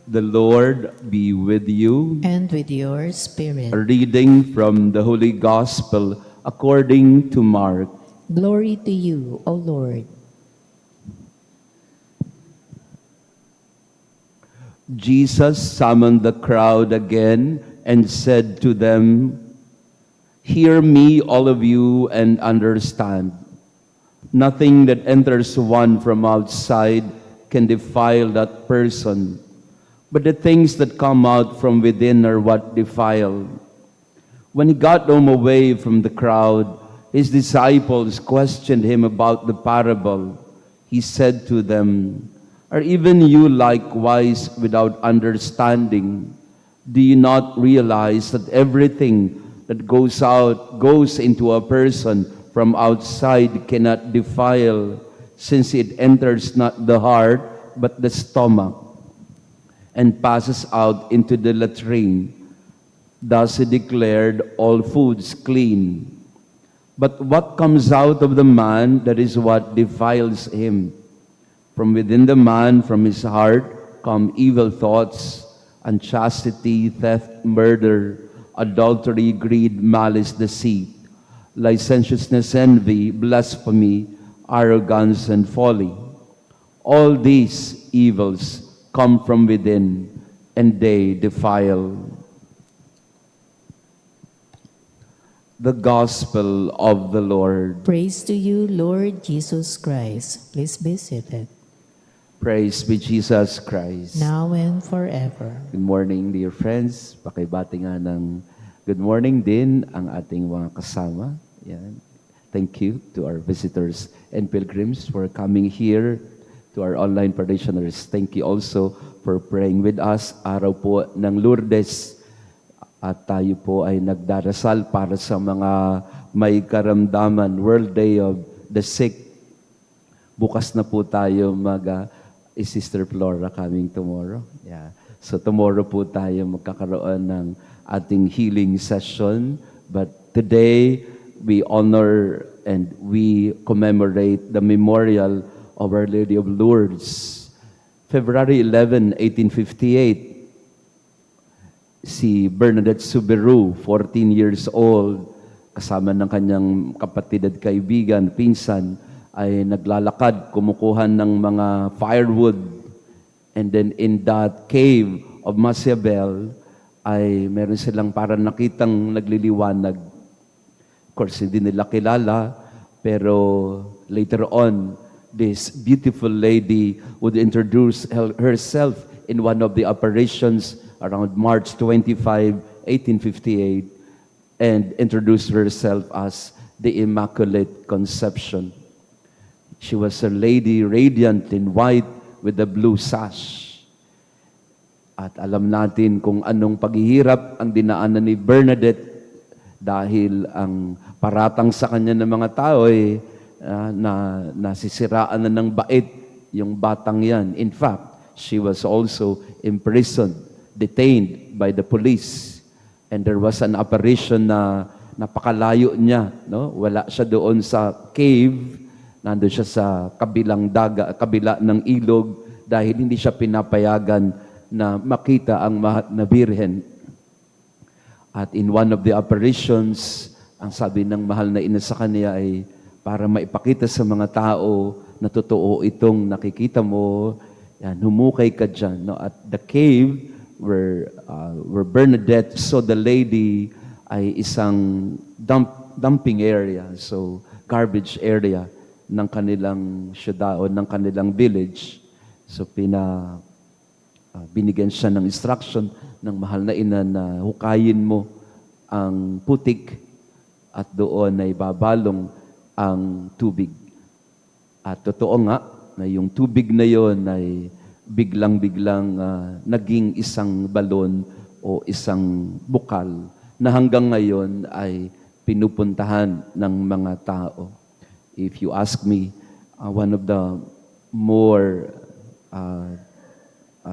The Lord be with you. And with your spirit. A reading from the Holy Gospel according to Mark. Glory to you, O Lord. Jesus summoned the crowd again and said to them, "Hear me, all of you, and understand. Nothing that enters one from outside can defile that person, but the things that come out from within are what defile." When he got home away from the crowd, his disciples questioned him about the parable. He said to them, "Are even you likewise without understanding? Do you not realize that everything that goes into a person from outside cannot defile, since it enters not the heart but the stomach and passes out into the latrine?" Thus he declared all foods clean. But what comes out of the man, that is what defiles him. From within the man, from his heart, come evil thoughts, unchastity, theft, murder, adultery, greed, malice, deceit, licentiousness, envy, blasphemy, arrogance, and folly. All these evils come from within, and they defile. The Gospel of the Lord. Praise to you, Lord Jesus Christ. Please be seated. Praise be Jesus Christ. Now and forever. Good morning, dear friends. Pakibati nga ng good morning din ang ating mga kasama. Yan. Thank you to our visitors and pilgrims for coming here, to our online parishioners. Thank you also for praying with us. Araw po ng Lourdes. At tayo po ay nagdarasal para sa mga may karamdaman. World Day of the Sick. Bukas na po tayo Sister Flora coming tomorrow. Yeah. So tomorrow po tayo magkakaroon ng ating healing session. But today, we honor and we commemorate the memorial of Our Lady of Lourdes. February 11, 1858, si Bernadette Soubirous, 14 years old, kasama ng kanyang kapatid at kaibigan, pinsan, ay naglalakad, kumukuha ng mga firewood. And then in that cave of Maciabel, ay meron silang parang nakitang nagliliwanag. Of course, hindi nila kilala, pero later on, this beautiful lady would introduce herself in one of the apparitions around March 25, 1858, and introduced herself as the Immaculate Conception. She was a lady radiant in white with a blue sash. At alam natin kung anong paghihirap ang dinaanan ni Bernadette dahil ang paratang sa kanya ng mga tao ay nasisiraan na ng bait yung batang yan. In fact, she was also imprisoned, detained by the police, and there was an apparition na napakalayo niya, no? Wala siya doon sa cave, nandoon siya sa kabila ng ilog, dahil hindi siya pinapayagan na makita ang mahal na birhen. At in one of the apparitions, ang sabi ng mahal na ina sa kanya ay para maipakita sa mga tao na totoo itong nakikita mo, yan, humukay ka dyan. No? At the cave where Bernadette saw the lady ay isang dumping area, so garbage area ng kanilang syudad o ng kanilang village. So binigyan siya ng instruction ng mahal na ina na hukayin mo ang putik at doon ay babalong ang tubig. At totoo nga na yung tubig na yon ay biglang naging isang balon o isang bukal na hanggang ngayon ay pinupuntahan ng mga tao. If you ask me, one of the more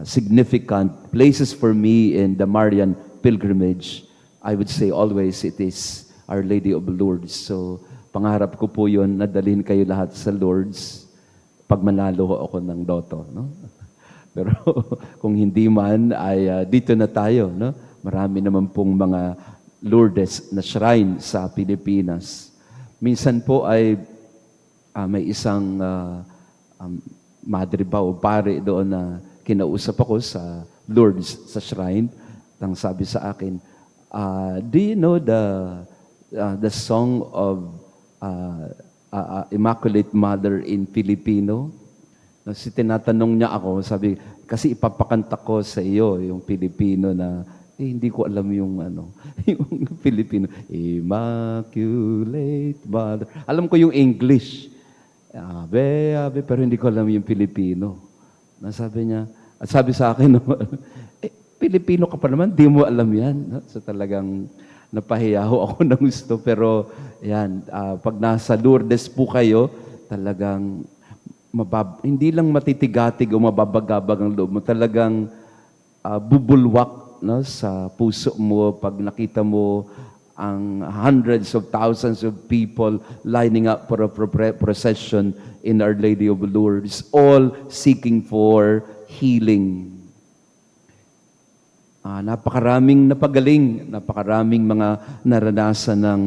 significant places for me in the Marian pilgrimage, I would say always it is Our Lady of Lourdes. So pangarap ko po yun na dalhin kayo lahat sa Lourdes pag manalo ako ng loto. No? Pero kung hindi man, ay dito na tayo. No? Marami naman pong mga Lourdes na shrine sa Pilipinas. Minsan po ay may isang madre ba o pare doon na kinausap ako sa Lourdes, sa shrine. Ang sabi sa akin, do you know the song of Immaculate Mother in Filipino? Kasi tinatanong niya ako, sabi, kasi ipapakanta ko sa iyo yung Filipino na, hindi ko alam yung yung Filipino. Immaculate Mother. Alam ko yung English. Abe, pero hindi ko alam yung Filipino. Sabi niya, at sabi sa akin, Pilipino ka pa naman, di mo alam yan. No? So talagang napahiyaho ako ng gusto. Pero yan, pag nasa Lourdes po kayo, talagang hindi lang matitigatig o mababagabag ang loob mo. Talagang bubulwak, no, sa puso mo pag nakita mo ang hundreds of thousands of people lining up for a procession in Our Lady of Lourdes, all seeking for healing. Napakaraming napagaling, napakaraming mga naranasan ng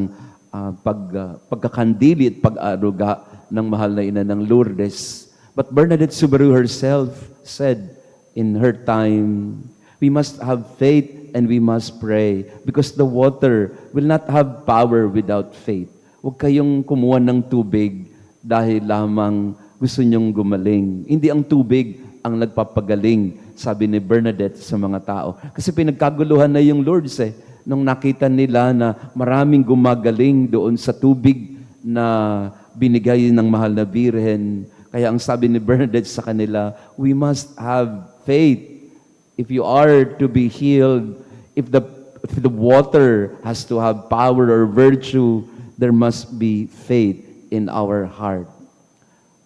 pagkakandili at pag-aruga ng mahal na ina ng Lourdes. But Bernadette Soubirous herself said in her time, we must have faith and we must pray because the water will not have power without faith. Huwag kayong kumuha ng tubig dahil lamang gusto nyong gumaling. Hindi ang tubig ang nagpapagaling, sabi ni Bernadette sa mga tao. Kasi pinagkaguluhan na yung Lourdes nung nakita nila na maraming gumagaling doon sa tubig na binigay ng mahal na Birhen. Kaya ang sabi ni Bernadette sa kanila, we must have faith. If you are to be healed, if the water has to have power or virtue, there must be faith in our heart.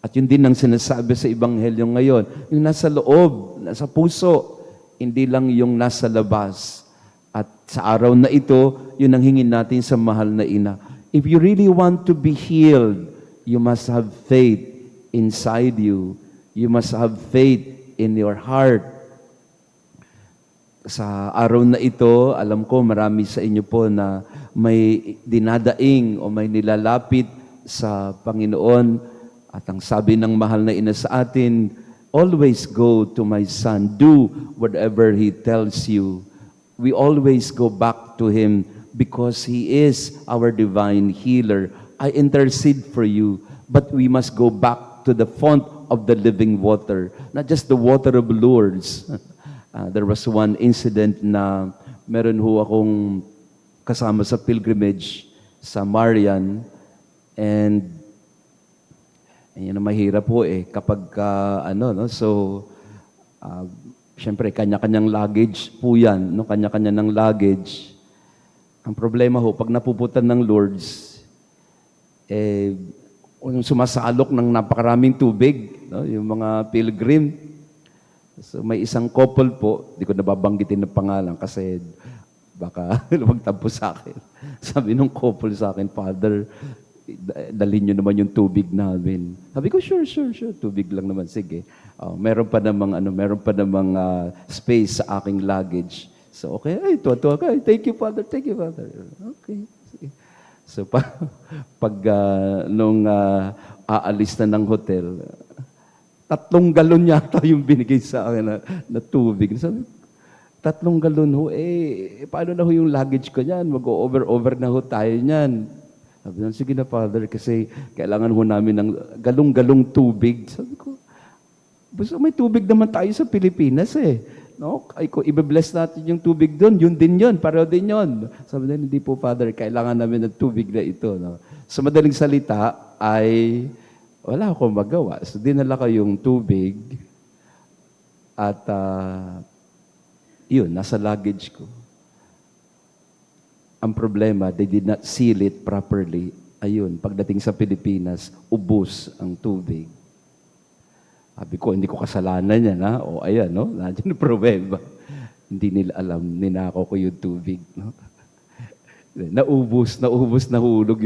At yun din ang sinasabi sa Ebanghelyo ngayon, yung nasa loob, nasa puso, hindi lang yung nasa labas. At sa araw na ito, yun ang hingin natin sa mahal na ina. If you really want to be healed, you must have faith inside you. You must have faith in your heart. Sa araw na ito, alam ko marami sa inyo po na may dinadaing o may nilalapit sa Panginoon. At ang sabi ng mahal na ina sa atin, always go to my son. Do whatever he tells you. We always go back to him because he is our divine healer. I intercede for you, but we must go back to the font of the living water, not just the water of Lourdes. There was one incident na meron ho akong kasama sa pilgrimage sa Marian, and yun ang mahirap po kapag syempre kanya-kanyang luggage po yan, no? Kanya-kanya ng luggage. Ang problema ho, pag napuputan ng Lourdes, sumasalok ng napakaraming tubig, no? Yung mga pilgrim. So may isang couple po, di ko nababanggitin ng pangalan kasi baka magtampo sa akin. Sabi nung couple sa akin, Father, dalhin nyo naman yung tubig namin. Sabi ko, sure, tubig lang naman, sige. Meron pa namang space sa aking luggage. So okay, tuwa-tuwa ka, thank you Father. Okay. So pag nung aalis na ng hotel, 3 galon yata yung binigay sa akin na tubig. Sabi, 3 galon ho, paano na ho yung luggage ko niyan? Mag-over na ho tayo niyan. Sabi na, sige na Father, kasi kailangan ho namin ng galong-galong tubig. Sabi ko, basta may tubig naman tayo sa Pilipinas No? I-bless natin yung tubig doon, yun din yun, pareho din yun. Sabi na, hindi po Father, kailangan namin ng tubig na ito. No? Sa madaling salita ay wala akong magawa. So, dinala ko yung tubig at yun, nasa luggage ko. Ang problema, they did not seal it properly. Ayun, pagdating sa Pilipinas, ubos ang tubig. Sabi ko, hindi ko kasalanan yan, ha? O ayan, no? Nandiyan yung problema. Hindi nila alam, ninakaw ko yung tubig, no? Naubos, nahulog,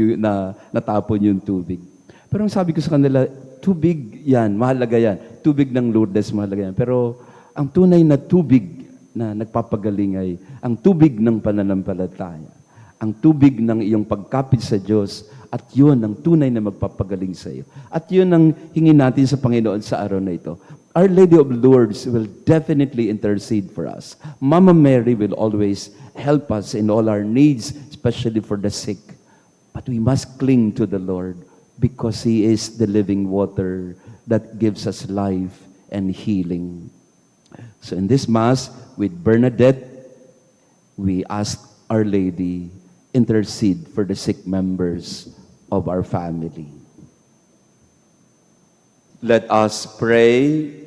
natapon yung tubig. Pero ang sabi ko sa kanila, tubig yan, mahalaga yan. Tubig ng Lourdes, mahalaga yan. Pero ang tunay na tubig na nagpapagaling ay ang tubig ng pananampalataya, ang tubig ng iyong pagkapit sa Diyos, at yun ang tunay na magpapagaling sa iyo. At yun ang hingin natin sa Panginoon sa araw na ito. Our Lady of Lourdes will definitely intercede for us. Mama Mary will always help us in all our needs, especially for the sick. But we must cling to the Lord because He is the living water that gives us life and healing. So in this Mass, with Bernadette, we ask Our Lady, intercede for the sick members of our family. Let us pray.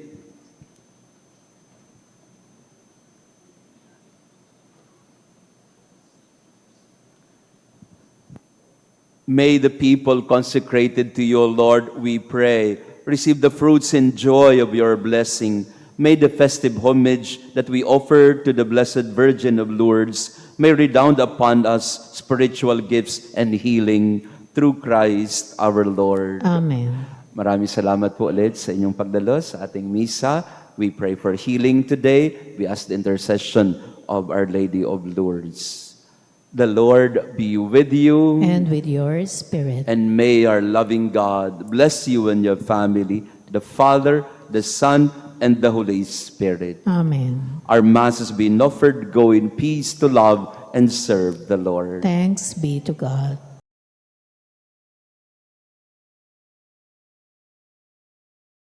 May the people consecrated to you, Lord, we pray, receive the fruits and joy of your blessing. May the festive homage that we offer to the Blessed Virgin of Lourdes may redound upon us spiritual gifts and healing through Christ our Lord. Amen. Maraming salamat po ulit sa inyong pagdalo sa ating misa. We pray for healing today. We ask the intercession of Our Lady of Lourdes. The Lord be with you. And with your spirit. And may our loving God bless you and your family, the Father, the Son, and the Holy Spirit. Amen. Our Mass has been offered. Go in peace to love and serve the Lord. Thanks be to God.